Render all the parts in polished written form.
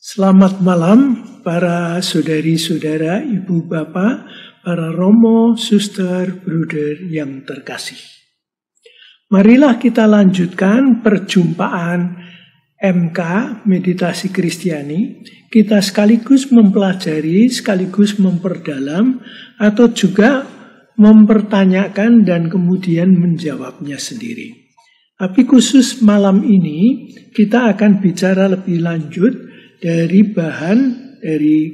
Selamat malam para saudari-saudara, ibu bapak, para romo, suster, bruder yang terkasih. Marilah kita lanjutkan perjumpaan MK Meditasi Kristiani. Kita sekaligus mempelajari, sekaligus memperdalam, atau juga mempertanyakan dan kemudian menjawabnya sendiri. Tapi khusus malam ini kita akan bicara lebih lanjut dari bahan dari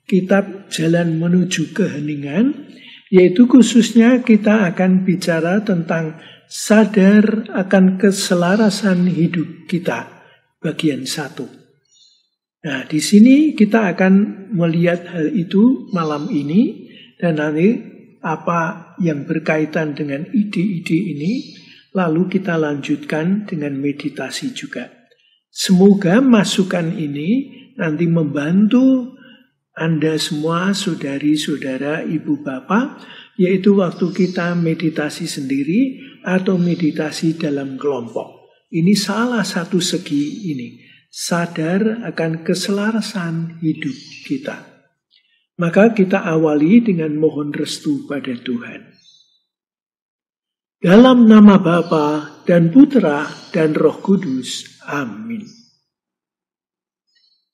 kitab Jalan Menuju Keheningan, yaitu khususnya kita akan bicara tentang sadar akan keselarasan hidup kita, bagian 1. Nah, di sini kita akan melihat hal itu malam ini, dan nanti apa yang berkaitan dengan ide-ide ini, lalu kita lanjutkan dengan meditasi juga. Semoga masukan ini nanti membantu Anda semua, saudari-saudara, ibu bapak, yaitu waktu kita meditasi sendiri atau meditasi dalam kelompok. Ini salah satu segi ini, sadar akan keselarasan hidup kita. Maka kita awali dengan mohon restu pada Tuhan. Dalam nama Bapa dan Putra dan Roh Kudus. Amin.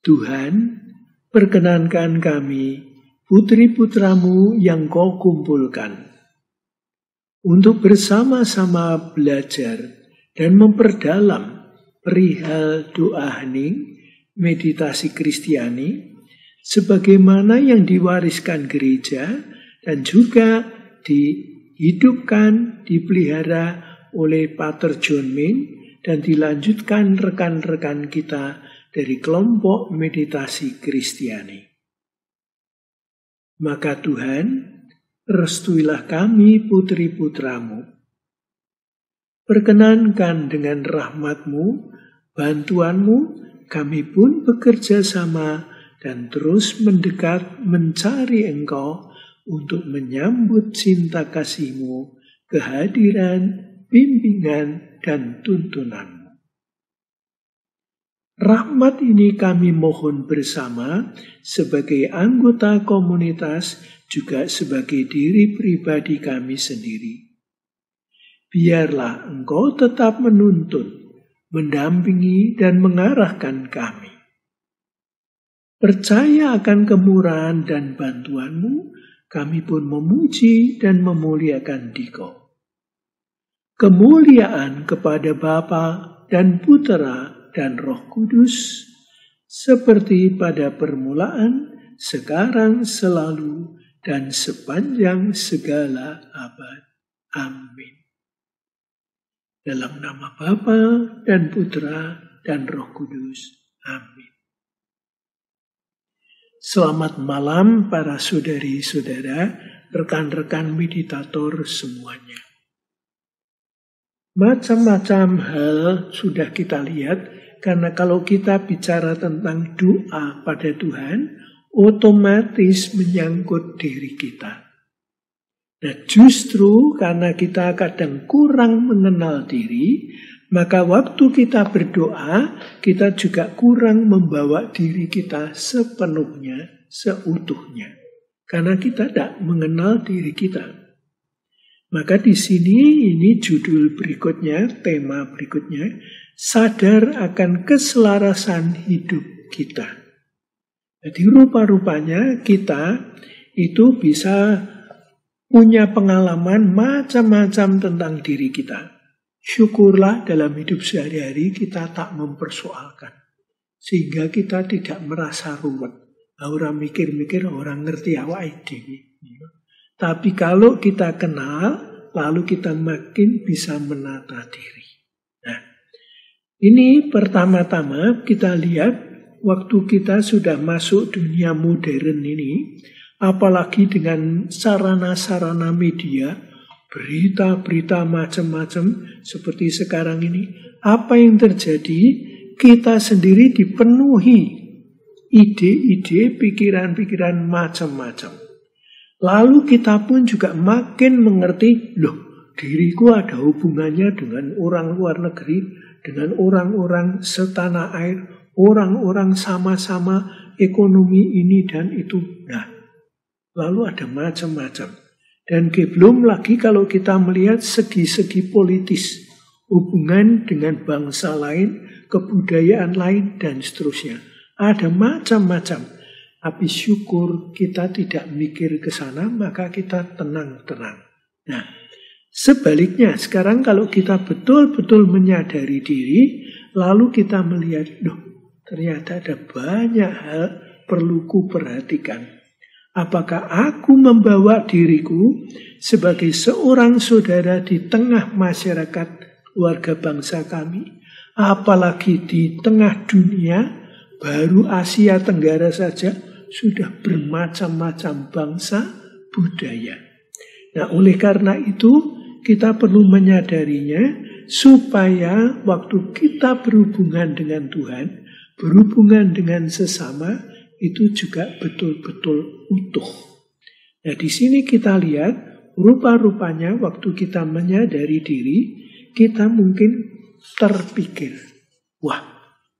Tuhan, perkenankan kami, putri-putramu yang kau kumpulkan, untuk bersama-sama belajar dan memperdalam perihal doa hening, meditasi Kristiani, sebagaimana yang diwariskan gereja dan juga dihidupkan, dipelihara oleh Pater John Min, dan dilanjutkan rekan-rekan kita dari kelompok meditasi Kristiani. Maka Tuhan, restuilah kami putri-putramu. Perkenankan dengan rahmat-Mu, bantuan-Mu, kami pun bekerja sama dan terus mendekat mencari Engkau untuk menyambut cinta kasih-Mu, kehadiran, bimbingan, dan tuntunan-Mu. Rahmat ini kami mohon bersama sebagai anggota komunitas, juga sebagai diri pribadi kami sendiri. Biarlah Engkau tetap menuntun, mendampingi, dan mengarahkan kami. Percaya akan kemurahan dan bantuan-Mu, kami pun memuji dan memuliakan Dikau. Kemuliaan kepada Bapa dan Putra dan Roh Kudus, seperti pada permulaan, sekarang, selalu, dan sepanjang segala abad. Amin. Dalam nama Bapa dan Putra dan Roh Kudus. Amin. Selamat malam para saudari-saudara, rekan-rekan meditator semuanya. Macam-macam hal sudah kita lihat, karena kalau kita bicara tentang doa pada Tuhan, otomatis menyangkut diri kita. Nah, justru karena kita kadang kurang mengenal diri, maka waktu kita berdoa, kita juga kurang membawa diri kita sepenuhnya, seutuhnya. Karena kita tidak mengenal diri kita. Maka di sini ini judul berikutnya, tema berikutnya, sadar akan keselarasan hidup kita. Jadi rupa-rupanya kita itu bisa punya pengalaman macam-macam tentang diri kita. Syukurlah dalam hidup sehari-hari kita tak mempersoalkan. Sehingga kita tidak merasa ruwet. Orang mikir-mikir, orang ngerti awake dhewe. Tapi kalau kita kenal, lalu kita makin bisa menata diri. Nah, ini pertama-tama kita lihat waktu kita sudah masuk dunia modern ini, apalagi dengan sarana-sarana media, berita-berita macam-macam seperti sekarang ini, apa yang terjadi? Kita sendiri dipenuhi ide-ide, pikiran-pikiran macam-macam. Lalu kita pun juga makin mengerti, loh, diriku ada hubungannya dengan orang luar negeri, dengan orang-orang setanah air. Orang-orang sama-sama ekonomi ini dan itu. Nah, lalu ada macam-macam. Dan belum lagi kalau kita melihat segi-segi politis, hubungan dengan bangsa lain, kebudayaan lain, dan seterusnya. Ada macam-macam. Tapi syukur kita tidak mikir ke sana, maka kita tenang-tenang. Nah, sebaliknya sekarang kalau kita betul-betul menyadari diri, lalu kita melihat, ternyata ada banyak hal perlu kuperhatikan. Apakah aku membawa diriku sebagai seorang saudara di tengah masyarakat warga bangsa kami, apalagi di tengah dunia, baru Asia Tenggara saja sudah bermacam-macam bangsa budaya. Nah, oleh karena itu kita perlu menyadarinya supaya waktu kita berhubungan dengan Tuhan, berhubungan dengan sesama, itu juga betul-betul utuh. Nah, di sini kita lihat rupa-rupanya waktu kita menyadari diri, kita mungkin terpikir, wah,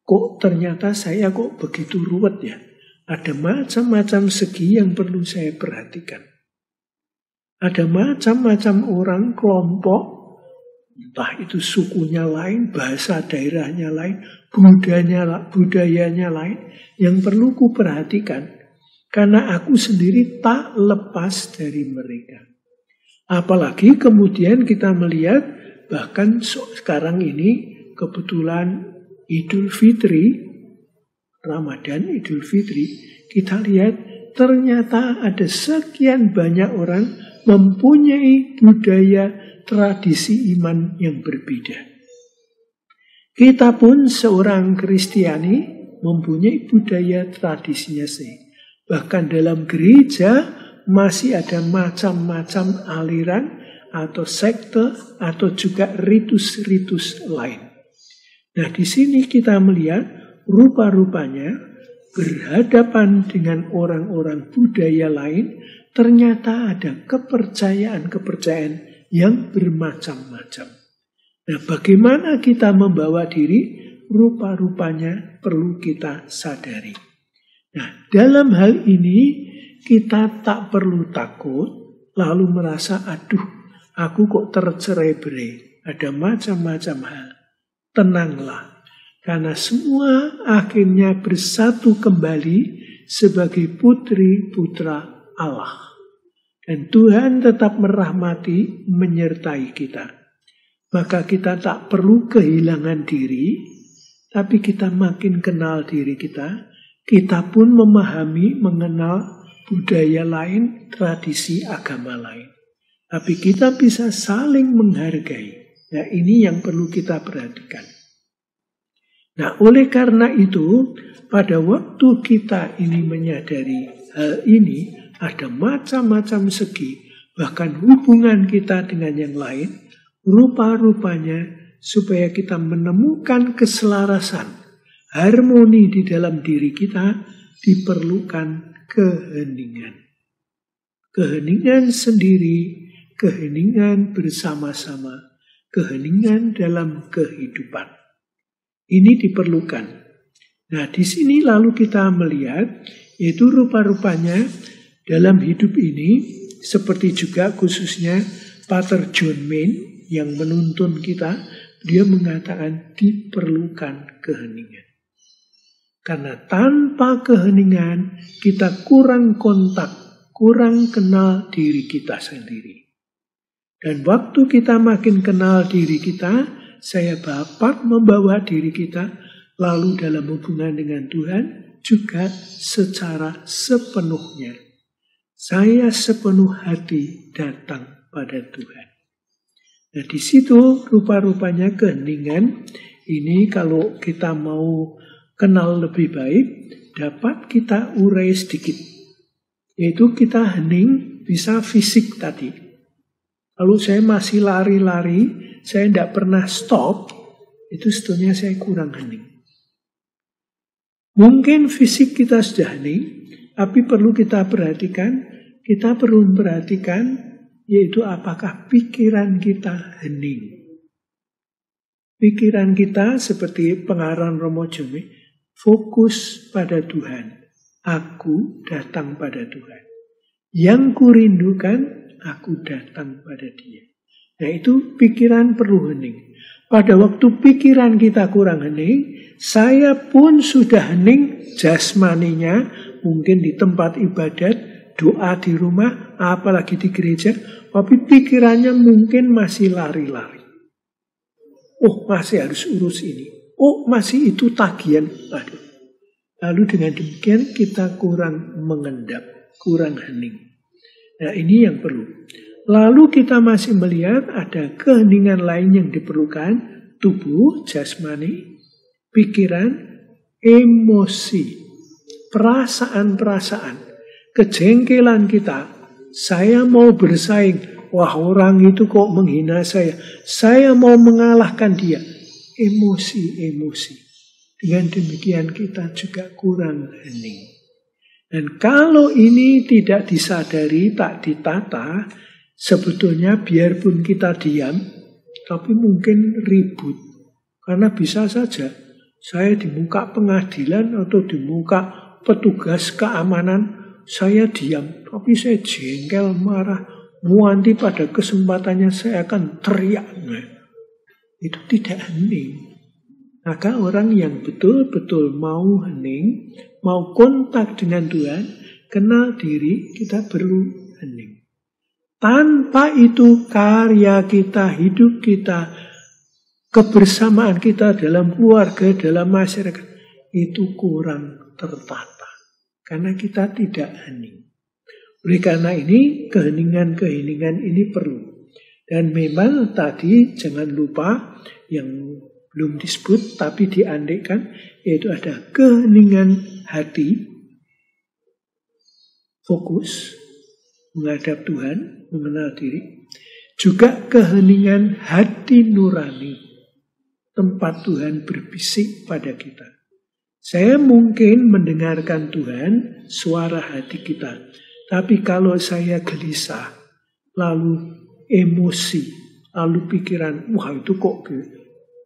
kok ternyata saya kok begitu ruwet ya. Ada macam-macam segi yang perlu saya perhatikan. Ada macam-macam orang, kelompok, entah itu sukunya lain, bahasa daerahnya lain, budayanya lain, yang perlu kuperhatikan. Karena aku sendiri tak lepas dari mereka. Apalagi kemudian kita melihat, bahkan sekarang ini kebetulan Idul Fitri, Ramadan, Idul Fitri, kita lihat ternyata ada sekian banyak orang mempunyai budaya tradisi iman yang berbeda. Kita pun seorang Kristiani mempunyai budaya tradisinya sendiri. Bahkan dalam gereja masih ada macam-macam aliran atau sekte atau juga ritus-ritus lain. Nah, di sini kita melihat rupa-rupanya berhadapan dengan orang-orang budaya lain, ternyata ada kepercayaan-kepercayaan yang bermacam-macam. Nah, bagaimana kita membawa diri, rupa-rupanya perlu kita sadari. Nah, dalam hal ini kita tak perlu takut, lalu merasa, aduh, aku kok tercerai-berai, ada macam-macam hal. Tenanglah, karena semua akhirnya bersatu kembali sebagai putri-putra Allah. Dan Tuhan tetap merahmati, menyertai kita. Maka kita tak perlu kehilangan diri, tapi kita makin kenal diri kita. Kita pun memahami, mengenal budaya lain, tradisi agama lain. Tapi kita bisa saling menghargai. Nah, ini yang perlu kita perhatikan. Nah, oleh karena itu, pada waktu kita ini menyadari hal ini, ada macam-macam segi, bahkan hubungan kita dengan yang lain, rupa-rupanya supaya kita menemukan keselarasan, harmoni di dalam diri kita, diperlukan keheningan. Keheningan sendiri, keheningan bersama-sama, keheningan dalam kehidupan. Ini diperlukan. Nah, di sini lalu kita melihat, yaitu rupa-rupanya dalam hidup ini, seperti juga khususnya Pater John Main, yang menuntun kita, dia mengatakan diperlukan keheningan. Karena tanpa keheningan kita kurang kontak, kurang kenal diri kita sendiri. Dan waktu kita makin kenal diri kita, saya dapat membawa diri kita lalu dalam hubungan dengan Tuhan juga secara sepenuhnya. Saya sepenuh hati datang pada Tuhan. Nah, di situ rupa-rupanya keheningan ini kalau kita mau kenal lebih baik, dapat kita urai sedikit. Yaitu kita hening bisa fisik tadi. Kalau saya masih lari-lari, saya tidak pernah stop, itu sebetulnya saya kurang hening. Mungkin fisik kita sudah hening, tapi perlu kita perhatikan yaitu apakah pikiran kita hening. Pikiran kita seperti pengarang Romo Jome, fokus pada Tuhan. Aku datang pada Tuhan. Yang kurindukan, aku datang pada Dia. Nah, itu pikiran perlu hening. Pada waktu pikiran kita kurang hening, saya pun sudah hening jasmaninya, mungkin di tempat ibadat, doa di rumah, apalagi di gereja, tapi pikirannya mungkin masih lari-lari. Oh, masih harus urus ini. Oh, masih itu tagihan. Aduh. Lalu dengan demikian kita kurang mengendap, kurang hening. Nah, ini yang perlu. Lalu kita masih melihat ada keheningan lain yang diperlukan, tubuh, jasmani, pikiran, emosi, perasaan-perasaan, kejengkelan kita. Saya mau bersaing, wah orang itu kok menghina saya mau mengalahkan dia. Emosi-emosi. Dengan demikian kita juga kurang hening. Dan kalau ini tidak disadari, tak ditata, sebetulnya biarpun kita diam, tapi mungkin ribut. Karena bisa saja saya di muka pengadilan atau di muka petugas keamanan, saya diam. Tapi saya jengkel, marah. Nanti pada kesempatannya saya akan teriak. Itu tidak hening. Maka orang yang betul-betul mau hening, mau kontak dengan Tuhan, kenal diri, kita perlu hening. Tanpa itu karya kita, hidup kita, kebersamaan kita dalam keluarga, dalam masyarakat, itu kurang tertata. Karena kita tidak hening. Oleh karena ini, keheningan-keheningan ini perlu. Dan memang tadi jangan lupa yang belum disebut tapi diandaikan, yaitu ada keheningan hati, fokus, menghadap Tuhan, mengenal diri. Juga keheningan hati nurani, tempat Tuhan berbisik pada kita. Saya mungkin mendengarkan Tuhan, suara hati kita. Tapi kalau saya gelisah, lalu emosi, lalu pikiran, wah itu kok gitu.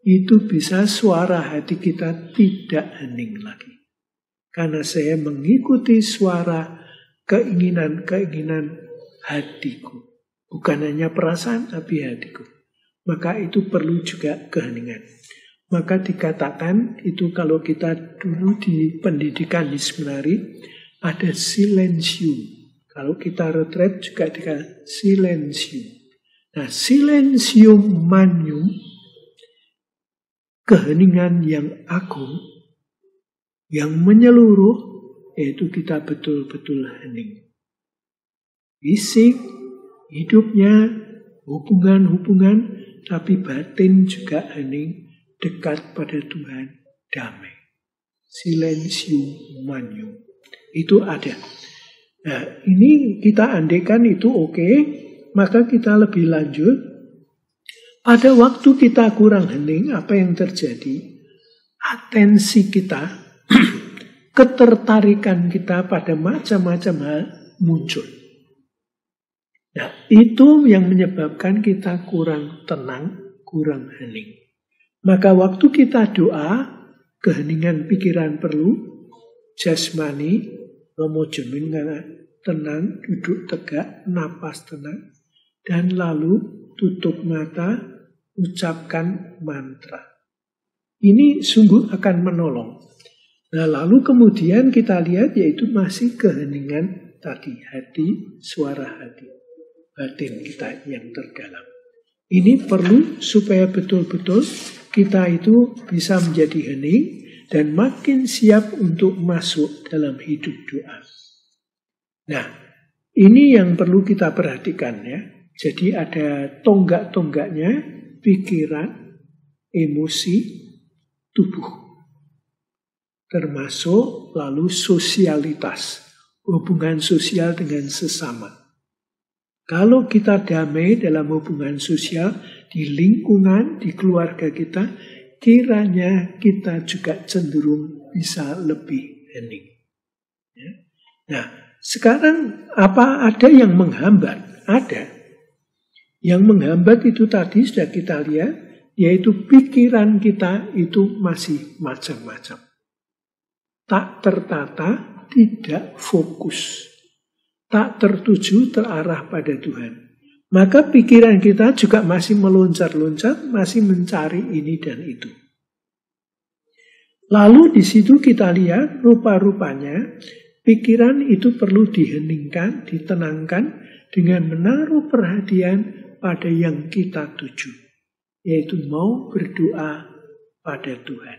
Itu bisa suara hati kita tidak hening lagi. Karena saya mengikuti suara keinginan-keinginan hatiku. Bukan hanya perasaan, tapi hatiku. Maka itu perlu juga keheningan. Maka dikatakan, itu kalau kita dulu di pendidikan di seminari, ada silensium. Kalau kita retret juga dikatakan silensium. Nah, silensium manium, keheningan yang agung, yang menyeluruh, yaitu kita betul-betul hening. Fisik, hidupnya, hubungan-hubungan, tapi batin juga hening, dekat pada Tuhan, damai. Silensium manium. Itu ada. Nah, ini kita andaikan itu oke, maka kita lebih lanjut. Pada waktu kita kurang hening, apa yang terjadi? Atensi kita, ketertarikan kita pada macam-macam hal muncul. Nah, itu yang menyebabkan kita kurang tenang, kurang hening. Maka waktu kita doa, keheningan pikiran perlu, jasmani, memojomin karena tenang, duduk tegak, napas tenang, dan lalu tutup mata, ucapkan mantra. Ini sungguh akan menolong. Nah, lalu kemudian kita lihat yaitu masih keheningan tadi, hati, suara hati, batin kita yang terdalam. Ini perlu supaya betul-betul kita itu bisa menjadi hening dan makin siap untuk masuk dalam hidup doa. Nah, ini yang perlu kita perhatikan ya. Jadi ada tonggak-tonggaknya, pikiran, emosi, tubuh. Termasuk lalu sosialitas, hubungan sosial dengan sesama. Kalau kita damai dalam hubungan sosial, di lingkungan, di keluarga kita, kiranya kita juga cenderung bisa lebih hening. Ya. Nah, sekarang apa ada yang menghambat? Ada. Yang menghambat itu tadi sudah kita lihat, yaitu pikiran kita itu masih macam-macam. tak tertata, tidak fokus, tak tertuju, terarah pada Tuhan. Maka pikiran kita juga masih meloncat-loncat, masih mencari ini dan itu. Lalu di situ kita lihat rupa-rupanya pikiran itu perlu diheningkan, ditenangkan dengan menaruh perhatian pada yang kita tuju, yaitu mau berdoa pada Tuhan.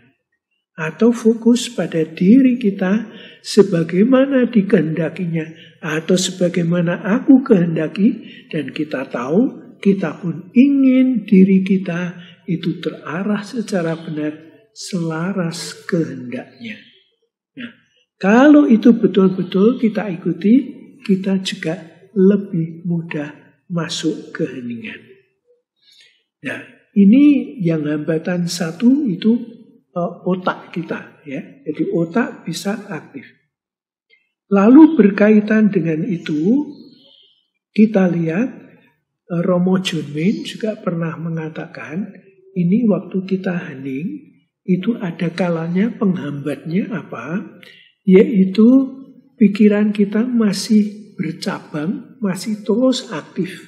Atau fokus pada diri kita sebagaimana dikehendakinya atau sebagaimana aku kehendaki, dan kita tahu kita pun ingin diri kita itu terarah secara benar selaras kehendaknya. Nah, kalau itu betul-betul kita ikuti, kita juga lebih mudah masuk ke heningan. Nah, ini yang hambatan satu itu otak kita, ya. Jadi otak bisa aktif. Lalu berkaitan dengan itu, kita lihat Romo Junmin juga pernah mengatakan, ini waktu kita hening, itu ada kalanya penghambatnya apa? Yaitu pikiran kita masih bercabang, masih terus aktif.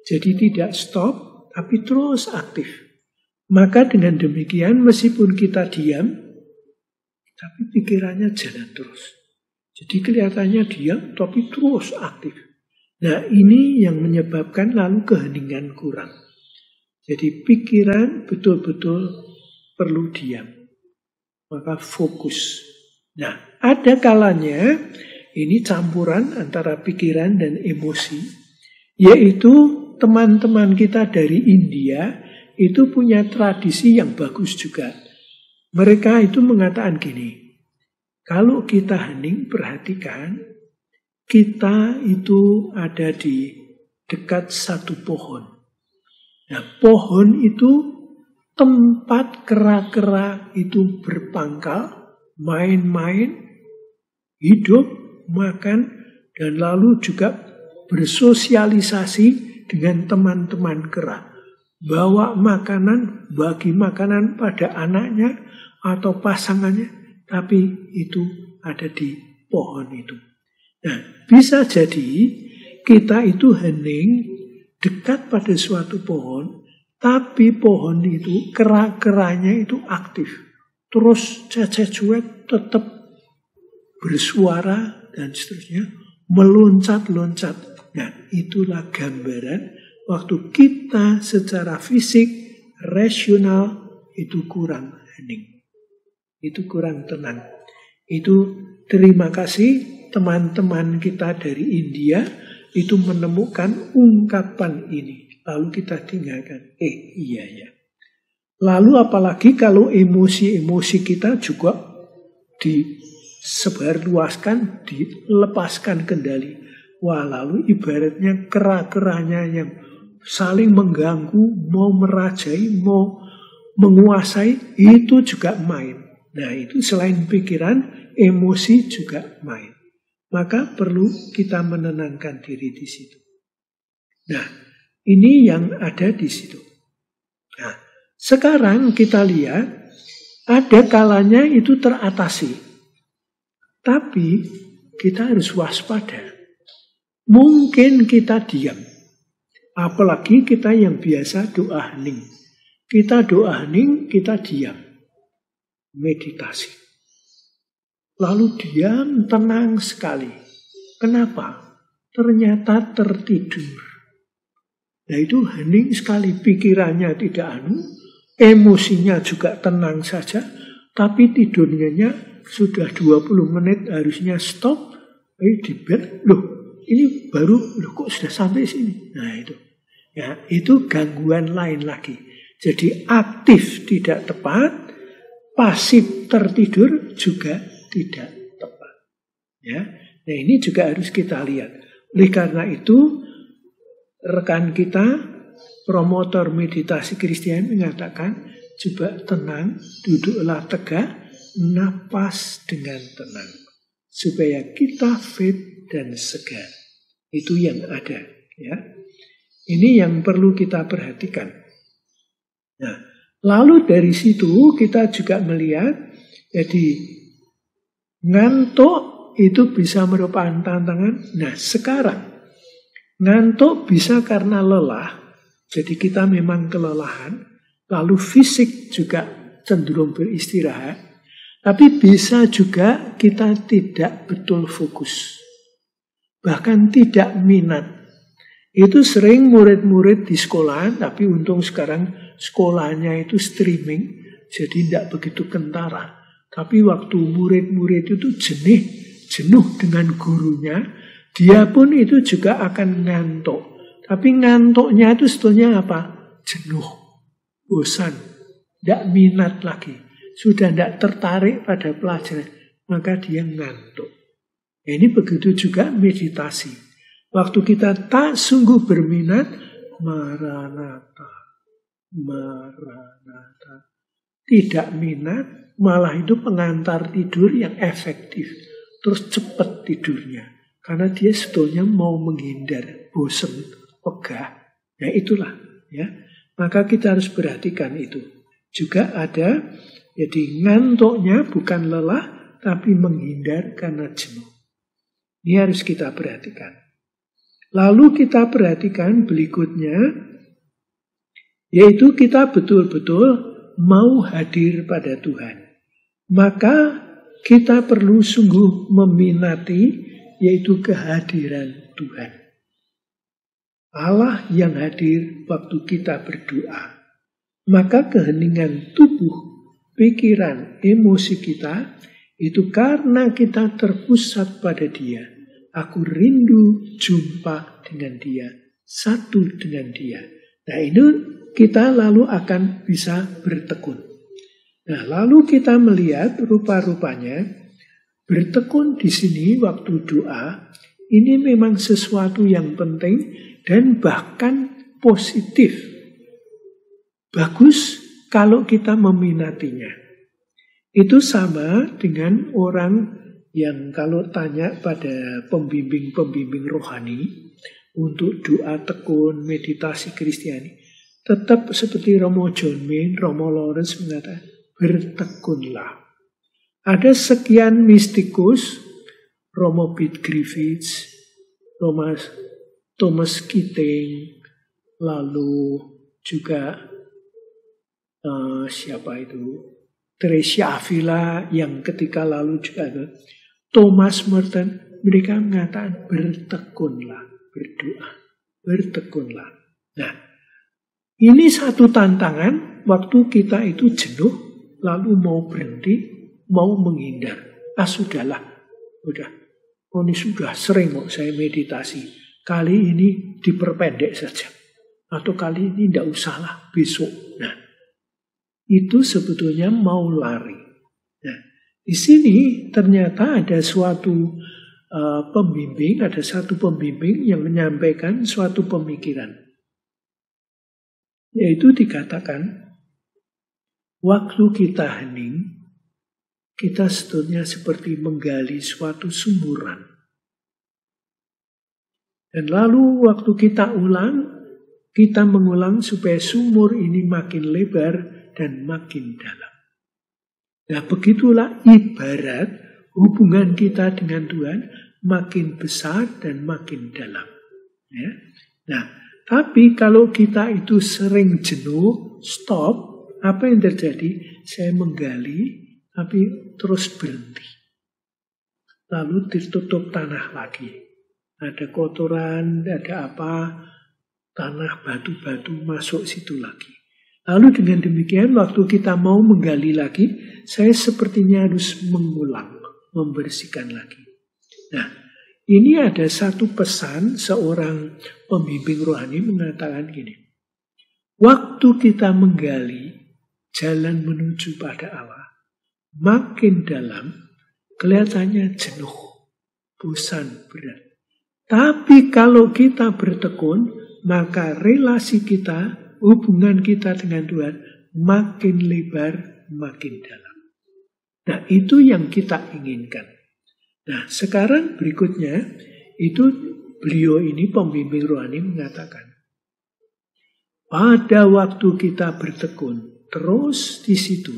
Jadi tidak stop, tapi terus aktif. Maka dengan demikian meskipun kita diam, tapi pikirannya jalan terus. Jadi kelihatannya diam, tapi terus aktif. Nah, ini yang menyebabkan lalu keheningan kurang. Jadi pikiran betul-betul perlu diam. Maka fokus. Nah, ada kalanya ini campuran antara pikiran dan emosi. Yaitu teman-teman kita dari India itu punya tradisi yang bagus juga. Mereka itu mengatakan gini, kalau kita hening, perhatikan, kita itu ada di dekat satu pohon. Nah, pohon itu tempat kera-kera itu berpangkal, main-main, hidup, makan, dan lalu juga bersosialisasi dengan teman-teman kera. Bawa makanan, bagi makanan pada anaknya atau pasangannya, tapi itu ada di pohon itu. Nah, bisa jadi kita itu hening dekat pada suatu pohon, tapi pohon itu, kera-keranya itu aktif. Terus cecek-cuek tetap bersuara dan seterusnya, meloncat-loncat. Nah, itulah gambaran waktu kita secara fisik, rasional, itu kurang hening. Itu kurang tenang. Itu terima kasih teman-teman kita dari India itu menemukan ungkapan ini. Lalu kita tinggalkan. Iya ya. Lalu apalagi kalau emosi-emosi kita juga disebarluaskan, dilepaskan kendali. Wah, lalu ibaratnya kera-keranya yang saling mengganggu, mau merajai, mau menguasai, itu juga main. Nah, itu selain pikiran, emosi juga main. Maka perlu kita menenangkan diri di situ. Nah, ini yang ada di situ. Nah, sekarang kita lihat, ada kalanya itu teratasi. Tapi kita harus waspada. Mungkin kita diam. Apalagi kita yang biasa doa hening. Kita doa hening, kita diam. Meditasi. Lalu diam, tenang sekali. Kenapa? Ternyata tertidur. Nah, itu hening sekali, pikirannya tidak emosinya juga tenang saja, tapi tidurnya sudah 20 menit harusnya stop, di bed, ini baru, kok sudah sampai sini. Nah, itu. Ya, itu gangguan lain lagi. Jadi aktif tidak tepat, pasif tertidur juga tidak tepat. Ya. Nah, ini juga harus kita lihat. Oleh karena itu, rekan kita, promotor meditasi Kristen mengatakan, coba tenang, duduklah tegak, napas dengan tenang. Supaya kita fit dan segar. Itu yang ada. Ya. Ini yang perlu kita perhatikan. Nah, lalu dari situ kita juga melihat, jadi Ngantuk itu bisa merupakan tantangan. Nah, sekarang ngantuk bisa karena lelah. Jadi kita memang kelelahan. Lalu fisik juga cenderung beristirahat. Tapi bisa juga kita tidak betul fokus. Bahkan tidak minat. Itu sering murid-murid di sekolahan, tapi untung sekarang sekolahnya itu streaming, jadi tidak begitu kentara. Tapi waktu murid-murid itu jenuh dengan gurunya, dia pun itu juga akan ngantuk. Tapi ngantuknya itu sebetulnya apa? Jenuh, bosan, tidak minat lagi. Sudah tidak tertarik pada pelajaran, maka dia ngantuk. Ini begitu juga meditasi. Waktu kita tak sungguh berminat, maranatha, tidak minat, malah itu pengantar tidur yang efektif. Terus cepat tidurnya. Karena dia sebetulnya mau menghindar, bosan, pegah. Ya itulah. Ya. Maka kita harus perhatikan itu. Juga ada, jadi ngantuknya bukan lelah, tapi menghindar karena jenuh. Ini harus kita perhatikan. Lalu kita perhatikan berikutnya, yaitu kita betul-betul mau hadir pada Tuhan. Maka kita perlu sungguh meminati, yaitu kehadiran Tuhan. Allah yang hadir waktu kita berdoa. Maka keheningan tubuh, pikiran, emosi kita, itu karena kita terpusat pada Dia. Aku rindu jumpa dengan Dia, satu dengan Dia. Nah ini kita lalu akan bisa bertekun. Nah lalu kita melihat rupa-rupanya bertekun di sini waktu doa ini memang sesuatu yang penting dan bahkan positif. Bagus kalau kita meminatinya. Itu sama dengan orang yang kalau tanya pada pembimbing-pembimbing rohani untuk doa tekun, meditasi Kristiani, tetap seperti Romo John Main, Romo Lawrence mengatakan, bertekunlah. Ada sekian mistikus, Romo Pete Griffiths, Romo Thomas Keating, lalu juga siapa itu? Teresa Avila yang ketika lalu juga ada. Thomas Merton, mereka mengatakan bertekunlah, berdoa, bertekunlah. Nah, ini satu tantangan waktu kita itu jenuh, lalu mau berhenti, mau menghindar. Sudahlah, udah. Ini sudah sering kok saya meditasi. Kali ini diperpendek saja. Atau kali ini tidak usahlah, besok. Nah, itu sebetulnya mau lari. Nah, di sini ternyata ada suatu pembimbing, ada satu pembimbing yang menyampaikan suatu pemikiran. Yaitu dikatakan, waktu kita hening, kita sebetulnya seperti menggali suatu sumuran. Dan lalu waktu kita mengulang supaya sumur ini makin lebar, dan makin dalam. Nah begitulah ibarat hubungan kita dengan Tuhan makin besar dan makin dalam. Ya. Nah tapi kalau kita itu sering jenuh, stop, apa yang terjadi? Saya menggali, tapi terus berhenti. Lalu ditutup tanah lagi. Ada kotoran, ada apa, tanah, batu-batu masuk situ lagi. Lalu dengan demikian waktu kita mau menggali lagi, saya sepertinya harus mengulang, membersihkan lagi. Nah, ini ada satu pesan seorang pembimbing rohani mengatakan gini. Waktu kita menggali jalan menuju pada Allah, makin dalam kelihatannya jenuh, bosan, berat. Tapi kalau kita bertekun, maka relasi kita, hubungan kita dengan Tuhan makin lebar, makin dalam. Nah, itu yang kita inginkan. Nah, sekarang berikutnya, itu beliau ini pembimbing rohani mengatakan, pada waktu kita bertekun, terus di situ,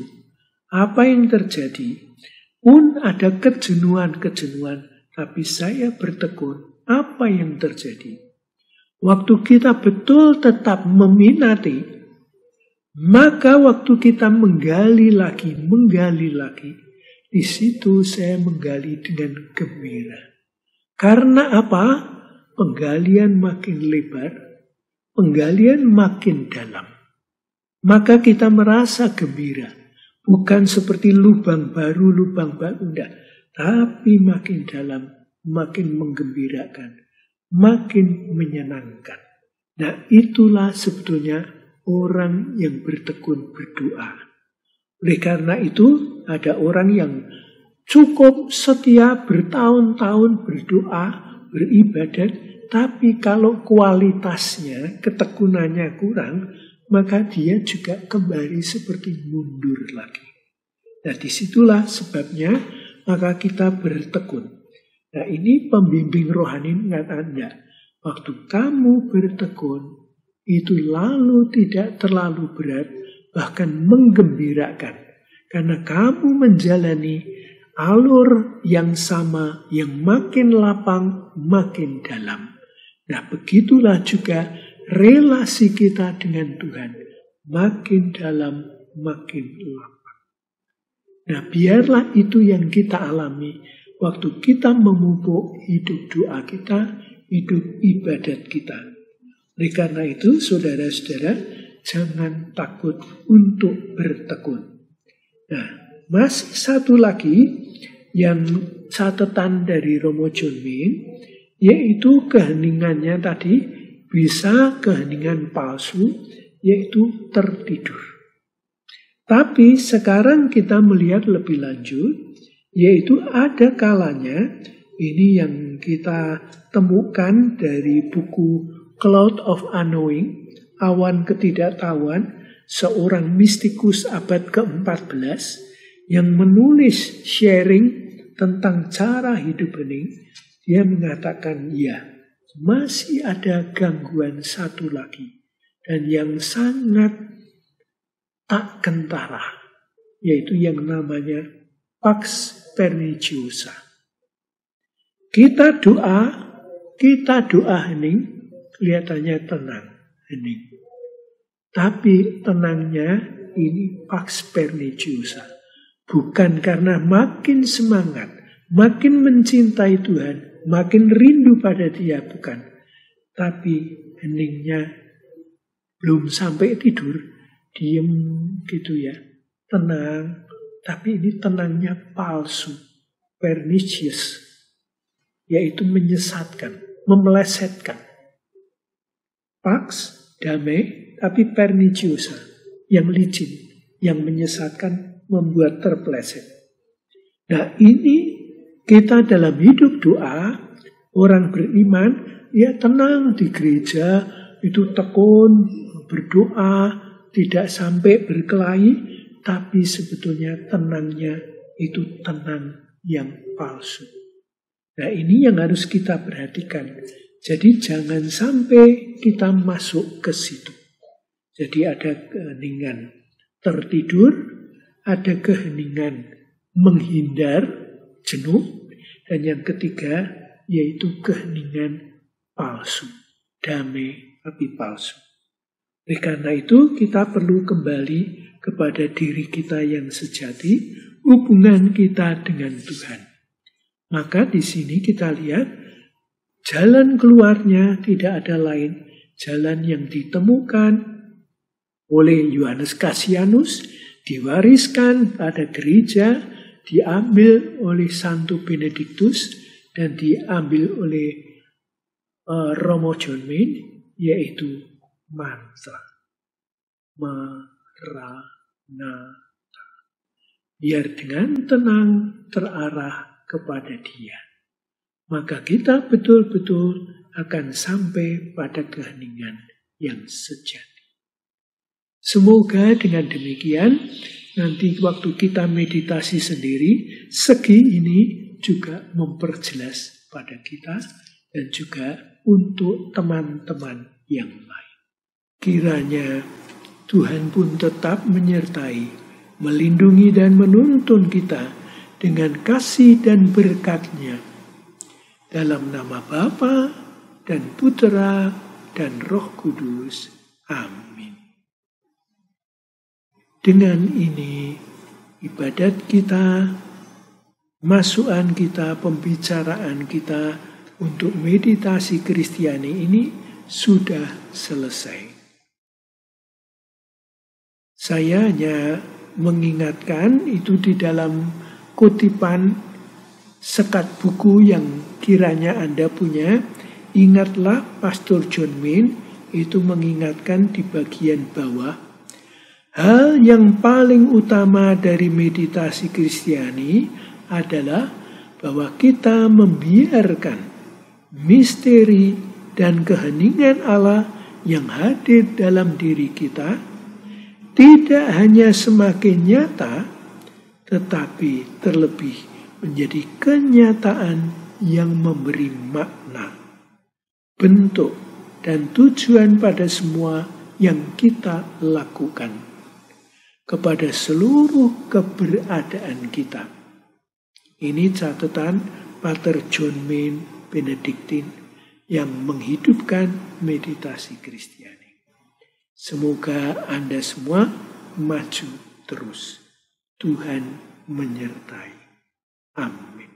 apa yang terjadi? Pun ada kejenuhan-kejenuhan, tapi saya bertekun. Apa yang terjadi? Waktu kita betul tetap meminati, maka waktu kita menggali lagi, di situ saya menggali dengan gembira. Karena apa? Penggalian makin lebar, penggalian makin dalam. Maka kita merasa gembira. Bukan seperti lubang baru, enggak. Tapi makin dalam, makin menggembirakan, makin menyenangkan. Nah, itulah sebetulnya orang yang bertekun berdoa. Oleh karena itu, ada orang yang cukup setia bertahun-tahun berdoa, beribadat, tapi kalau kualitasnya, ketekunannya kurang, maka dia juga kembali seperti mundur lagi. Nah, disitulah sebabnya maka kita bertekun. Nah, ini pembimbing rohani mengatakan, waktu kamu bertekun, itu lalu tidak terlalu berat, bahkan menggembirakan. Karena kamu menjalani alur yang sama, yang makin lapang, makin dalam. Nah, begitulah juga relasi kita dengan Tuhan. Makin dalam, makin lapang. Nah, biarlah itu yang kita alami waktu kita memupuk hidup doa kita, hidup ibadat kita. Oleh karena itu, saudara-saudara, jangan takut untuk bertekun. Nah, masih satu lagi yang catatan dari Romo John Min, yaitu keheningannya tadi bisa keheningan palsu, yaitu tertidur. Tapi sekarang kita melihat lebih lanjut, yaitu ada kalanya, ini yang kita temukan dari buku Cloud of Unknowing, Awan Ketidaktahuan, seorang mistikus abad ke-14 yang menulis sharing tentang cara hidup hening. Dia mengatakan, masih ada gangguan satu lagi, dan yang sangat tak kentara, yaitu yang namanya Pax Perniciosa. Kita doa hening, kelihatannya tenang, hening. Tapi tenangnya ini Pax Perniciosa. Bukan karena makin semangat, makin mencintai Tuhan, makin rindu pada Dia, bukan. Tapi heningnya belum sampai tidur, diem gitu ya, tenang. Tapi ini tenangnya palsu, pernicious, yaitu menyesatkan, memelesetkan. Pax, damai, tapi perniciosa, yang licin, yang menyesatkan, membuat terpeleset. Nah, ini kita dalam hidup doa, orang beriman, tenang di gereja, itu tekun, berdoa, tidak sampai berkelahi, tapi sebetulnya tenangnya itu tenang yang palsu. Nah, ini yang harus kita perhatikan. Jadi jangan sampai kita masuk ke situ. Jadi ada keheningan tertidur, ada keheningan menghindar, jenuh, dan yang ketiga yaitu keheningan palsu, damai tapi palsu. Oleh karena itu kita perlu kembali kepada diri kita yang sejati, hubungan kita dengan Tuhan. Maka di sini kita lihat jalan keluarnya tidak ada lain, jalan yang ditemukan oleh Yohanes Cassianus, diwariskan pada gereja, diambil oleh Santo Benediktus, dan diambil oleh Romo John Min, yaitu mantra. Maranatha. Biar dengan tenang terarah kepada Dia. Maka kita betul-betul akan sampai pada keheningan yang sejati. Semoga dengan demikian nanti waktu kita meditasi sendiri, segi ini juga memperjelas pada kita dan juga untuk teman-teman yang lain. Kiranya Tuhan pun tetap menyertai, melindungi dan menuntun kita dengan kasih dan berkat-Nya. Dalam nama Bapa dan Putera dan Roh Kudus. Amin. Dengan ini, ibadat kita, masukan kita, pembicaraan kita untuk meditasi Kristiani ini sudah selesai. Saya hanya mengingatkan itu di dalam kutipan sekat buku yang kiranya Anda punya. Ingatlah Pastor John Min itu mengingatkan di bagian bawah, hal yang paling utama dari meditasi Kristiani adalah bahwa kita membiarkan misteri dan keheningan Allah yang hadir dalam diri kita tidak hanya semakin nyata, tetapi terlebih menjadi kenyataan yang memberi makna, bentuk, dan tujuan pada semua yang kita lakukan, kepada seluruh keberadaan kita. Ini catatan Pater John Min Benediktin yang menghidupkan meditasi Kristiani. Semoga Anda semua maju terus. Tuhan menyertai. Amin.